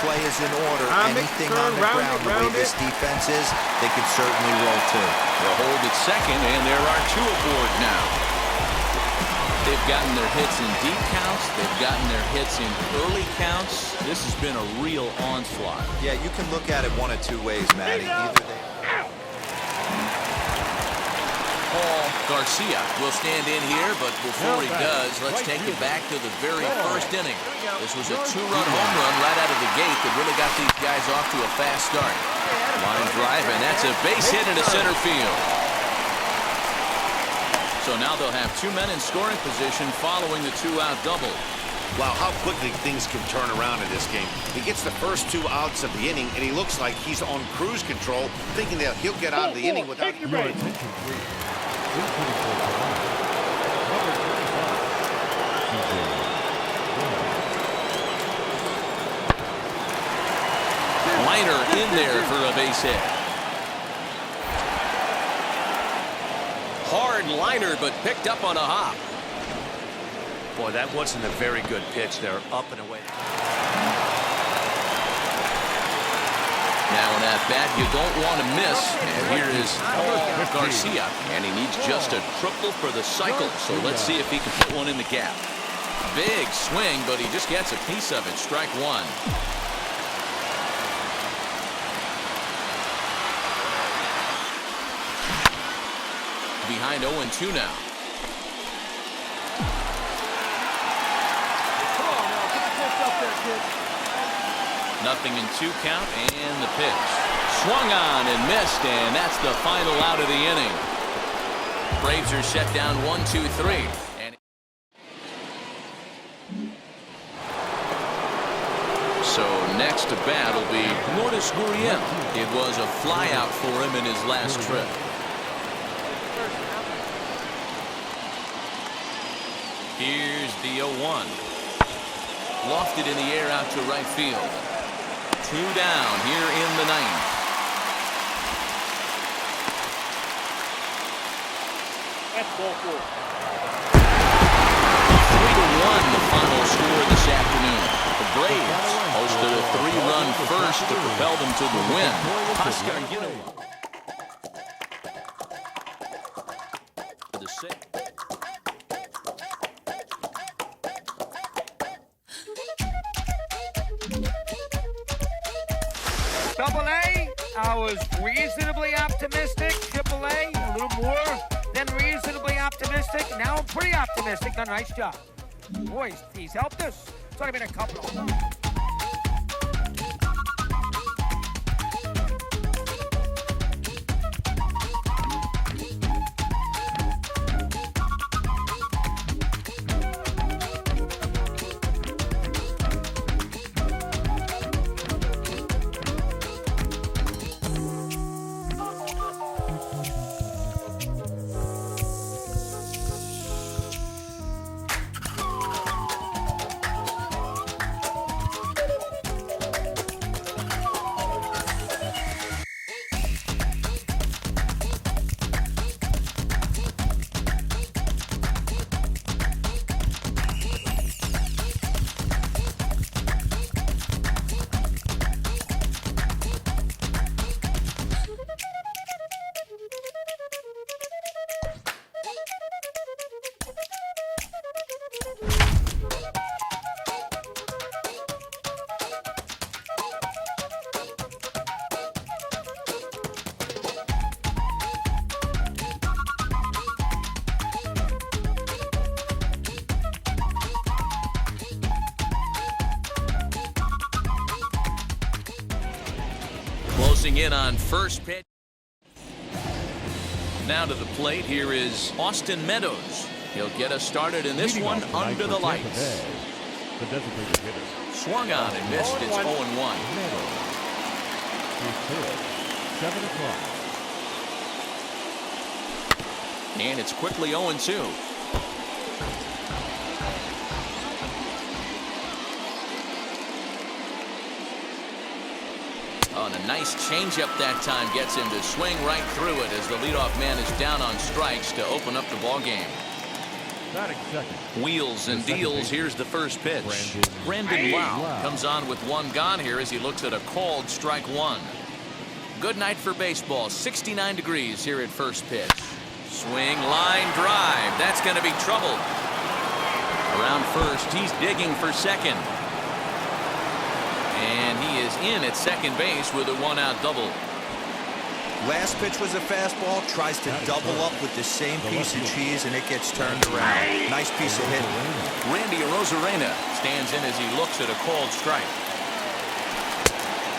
play is in order. Anything on the ground, the way this defense is, they could certainly roll too. They'll hold at second, and there are 2 aboard now. They've gotten their hits in deep counts. They've gotten their hits in early counts. This has been a real onslaught. Yeah, you can look at it one of 2 ways, Matty. Either they... Paul Garcia will stand in here, but before he does, let's take it back to the very first inning. This was a 2-run home run right out of the gate that really got these guys off to a fast start. Line drive, and that's a base hit into center field. So now they'll have 2 men in scoring position following the 2-out double. Wow, how quickly things can turn around in this game. He gets the first 2 outs of the inning, and he looks like he's on cruise control, thinking that he'll get out of the inning without... Liner in there for a base hit. Hard liner, but picked up on a hop. Boy, that wasn't a very good pitch there, up and away. Now an at-bat you don't want to miss. And here is Paul Garcia. And he needs just a triple for the cycle. So let's see if he can put one in the gap. Big swing, but he just gets a piece of it. Strike 1. Behind 0-2 now. Nothing in 2 count, and the pitch. Swung on and missed, and that's the final out of the inning. Braves are set down 1-2-3. And so next to bat will be Lourdes Gurriel. It was a flyout for him in his last trip. Here's the 0-1. Lofted in the air out to right field. 2 down here in the 9th. That's ball 4. 3-1 the final score this afternoon. The Braves hosted a 3-run first to propel them to the win. Oscar Guillermo. The sixth. AA, I was reasonably optimistic. AAA, a little more than reasonably optimistic. Now I'm pretty optimistic. Done a nice job. Boys, he's helped us. It's only been a couple of them. Closing in on first pitch. Now to the plate, here is Austin Meadows. He'll get us started in this one under the lights. The designated hitter. Swung on and missed. It's 0-1. 7 o'clock. And it's quickly 0-2. Oh, and a nice changeup that time gets him to swing right through it as the leadoff man is down on strikes to open up the ball game. Batting second. Wheels and deals. Here's the first pitch. Brandon Lau comes on with one gone here as he looks at a called strike one. Good night for baseball. 69 degrees here at first pitch. Swing, line drive. That's going to be trouble. Around first, he's digging for second. And he is in at second base with a one-out double. Last pitch was a fastball, tries to double up with the same piece of cheese, and it gets turned around. Nice piece of hitting. Randy Arozarena stands in as he looks at a called strike.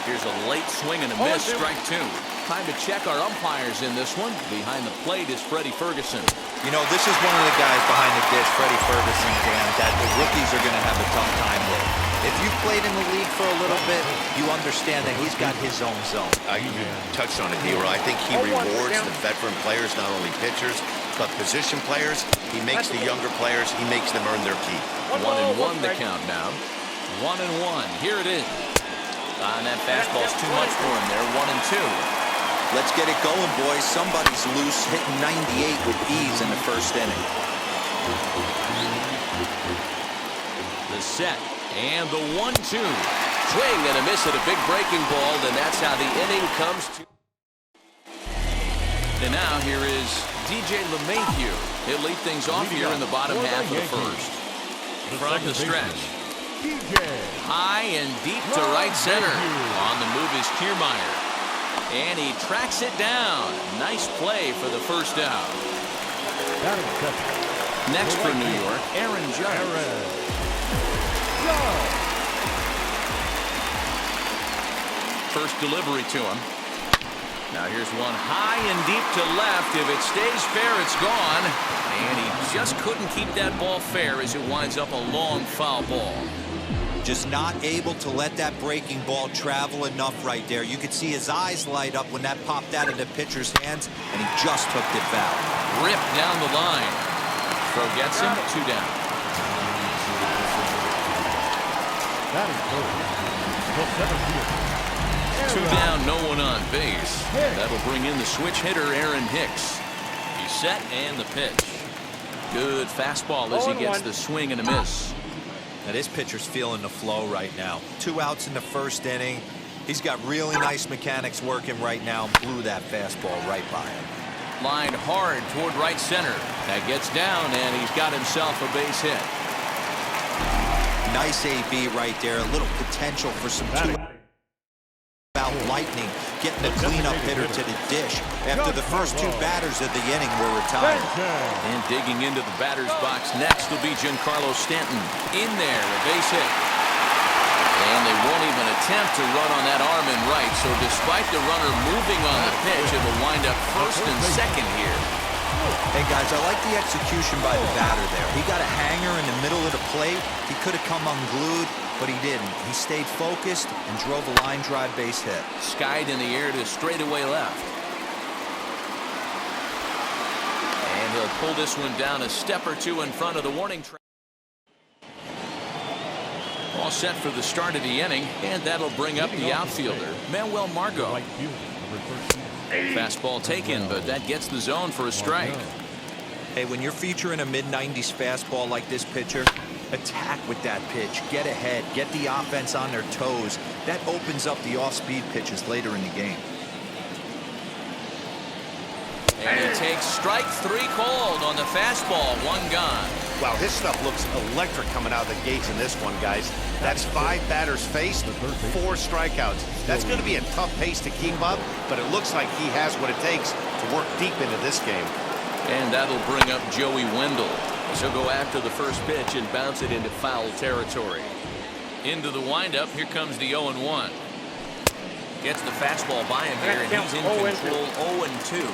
Here's a late swing and a miss, strike two. Time to check our umpires in this one. Behind the plate is Freddie Ferguson. You know, this is one of the guys behind the dish, Freddie Ferguson, Dan, that the rookies are going to have a tough time with. If you've played in the league for a little bit, you understand that he's got his own zone. You touched on it, D-Roy. I think he rewards the veteran players, not only pitchers, but position players. He makes the younger players, he makes them earn their keep. 1-1 the count now. 1-1. Here it is. And that fastball's too much for him there. 1-2. Let's get it going, boys. Somebody's loose, hitting 98 with ease in the first inning. The set and the 1-2. Swing and a miss at a big breaking ball, and that's how the inning comes to. And now here is DJ LeMahieu. He'll lead things off here in the bottom half of the first. From the stretch. High and deep to right center. On the move is Kiermaier. And he tracks it down. Nice play for the first out. Next for New York, Aaron Judge. First delivery to him. Now here's one high and deep to left. If it stays fair, it's gone. And he just couldn't keep that ball fair as it winds up a long foul ball. Just not able to let that breaking ball travel enough right there. You could see his eyes light up when that popped out of the pitcher's hands, and he just hooked it foul. Ripped down the line. Throw gets him, 2 down. Two down, no one on base. That'll bring in the switch hitter, Aaron Hicks. He's set and the pitch. Good fastball as he gets the swing and a miss. Now this pitcher's feeling the flow right now. 2 outs in the first inning. He's got really nice mechanics working right now and blew that fastball right by him. Lined hard toward right center. That gets down and he's got himself a base hit. Nice AB right there. A little potential for some 2 out lightning, getting the cleanup hitter to the dish after the first 2 batters of the inning were retired. And digging into the batter's box next will be Giancarlo Stanton. In there, a base hit. And they won't even attempt to run on that arm and right, so despite the runner moving on the pitch, it will wind up first and second here. Hey guys, I like the execution by the batter there. He got a hanger in the middle of the plate. He could have come unglued, but he didn't. He stayed focused and drove a line drive base hit. Skied in the air to straightaway left. And he'll pull this one down a step or 2 in front of the warning track. All set for the start of the inning, and that'll bring up the outfielder, Manuel Margot. Fastball taken, but that gets the zone for a strike. Hey, when you're featuring a mid-90s fastball like this pitcher, attack with that pitch. Get ahead. Get the offense on their toes. That opens up the off-speed pitches later in the game. And he takes strike 3 called on the fastball. 1 gone. Wow, his stuff looks electric coming out of the gates in this one, guys. That's 5 batters faced, 4 strikeouts. That's going to be a tough pace to keep up, but it looks like he has what it takes to work deep into this game. And that'll bring up Joey Wendell. So go after the first pitch and bounce it into foul territory. Into the windup, here comes the 0-1. Gets the fastball by him here, and he's in control. 0-2.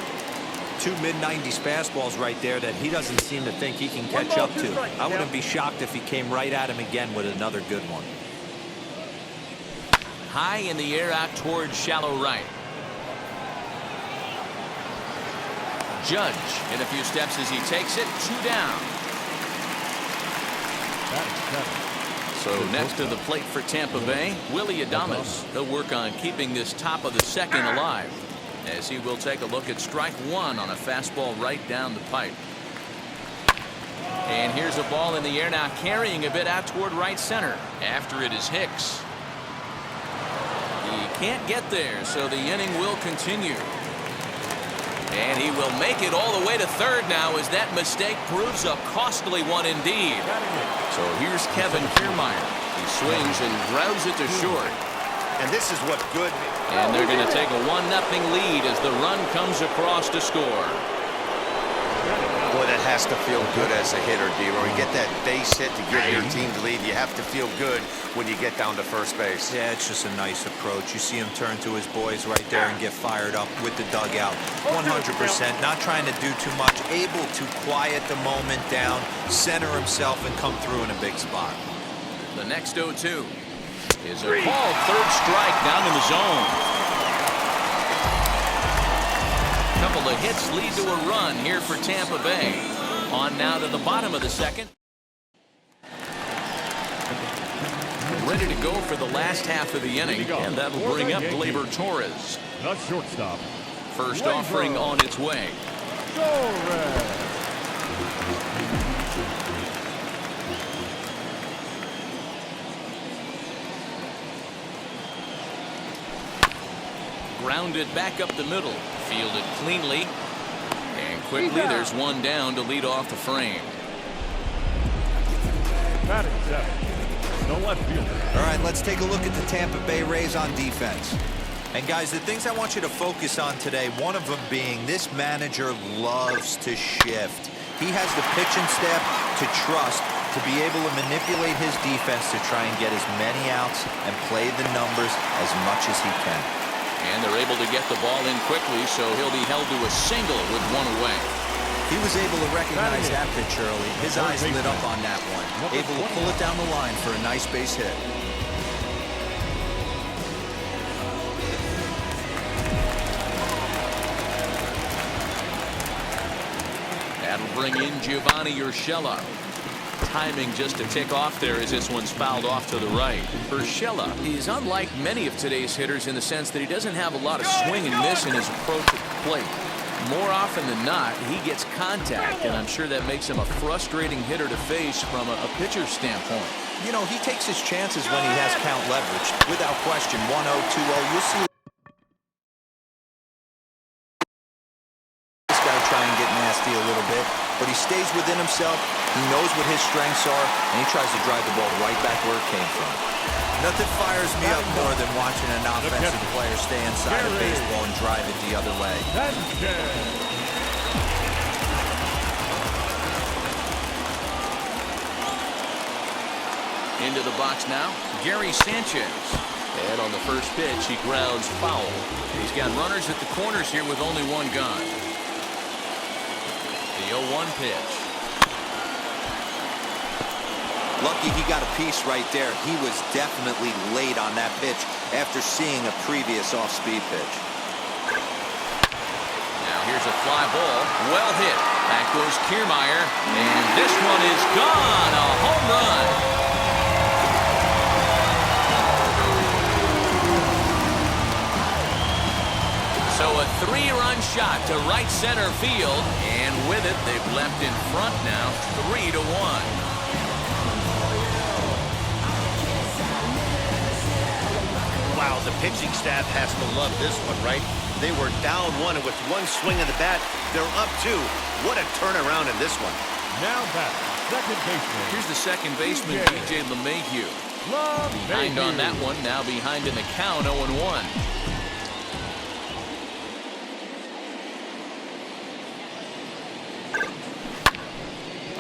2 mid-90s fastballs right there that he doesn't seem to think he can catch up to. I wouldn't be shocked if he came right at him again with another good one. High in the air out towards shallow right. Judge in a few steps as he takes it. 2 down. So next to the plate for Tampa Bay, Willie Adames. He'll work on keeping this top of the second alive, as he will take a look at strike 1 on a fastball right down the pipe. And here's a ball in the air now, carrying a bit out toward right center. After it is Hicks. He can't get there, so the inning will continue. And he will make it all the way to third now, as that mistake proves a costly one indeed. So here's Kevin Kiermaier. He swings and grounds it to short. And this is what's good. And they're going to take a 1-0 lead as the run comes across to score. Boy, that has to feel good as a hitter, D-Roy. You get that base hit to give your team the lead. You have to feel good when you get down to first base. Yeah, it's just a nice approach. You see him turn to his boys right there and get fired up with the dugout. 100%, not trying to do too much, able to quiet the moment down, center himself, and come through in a big spot. The next 0-2 is a called third strike down in the zone. Couple of hits lead to a run here for Tampa Bay. On now to the bottom of the second. Ready to go for the last half of the inning, and that'll bring up Gleyber Torres. The shortstop. First offering on its way. Grounded back up the middle. Fielded cleanly. And quickly there's one down to lead off the frame. Batting seven. The left fielder. All right, let's take a look at the Tampa Bay Rays on defense. And guys, the things I want you to focus on today, one of them being this manager loves to shift. He has the pitching staff to trust to be able to manipulate his defense to try and get as many outs and play the numbers as much as he can. And they're able to get the ball in quickly, so he'll be held to a single with one away. He was able to recognize that pitch early. His eyes lit up on that one. Able to pull it down the line for a nice base hit. That'll bring in Giovanni Urshela. Timing just to tick off there as this one's fouled off to the right. Urshela is unlike many of today's hitters in the sense that he doesn't have a lot of swing and miss in his approach at the plate. More often than not, he gets contact, and I'm sure that makes him a frustrating hitter to face from a pitcher's standpoint. You know, he takes his chances when he has count leverage. Without question, 1-0, 2-0, you'll see this guy try and get nasty a little bit, but he stays within himself. He knows what his strengths are, and he tries to drive the ball right back where it came from. Nothing fires me up more than watching an offensive player stay inside of baseball and drive it the other way. Into the box now, Gary Sanchez. And on the first pitch, he grounds foul. He's got runners at the corners here with only one gone. The 0-1 pitch. Lucky he got a piece right there. He was definitely late on that pitch after seeing a previous off-speed pitch. Now here's a fly ball. Well hit. Back goes Kiermaier. And this one is gone. A home run. So a 3-run shot to right center field. And with it, they've left in front now 3-1. Wow, the pitching staff has to love this one, right? They were down one, and with one swing of the bat, they're up two. What a turnaround in this one. Now back, second baseman. Here's the second baseman, DJ LeMahieu. Behind on that one, now behind in the count, 0-1.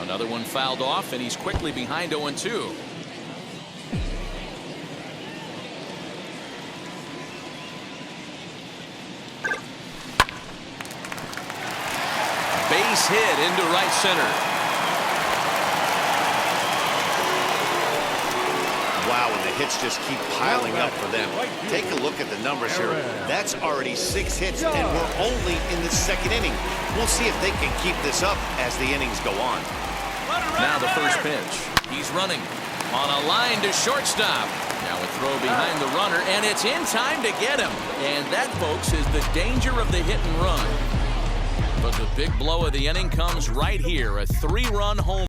Another one fouled off, and he's quickly behind 0-2. Base hit into right center. Wow, and the hits just keep piling up for them. Take a look at the numbers here. That's already 6 hits, and we're only in the second inning. We'll see if they can keep this up as the innings go on. Now the first pitch. He's running on a line to shortstop. Now a throw behind the runner, and it's in time to get him. And that, folks, is the danger of the hit and run. But the big blow of the inning comes right here. A 3-run home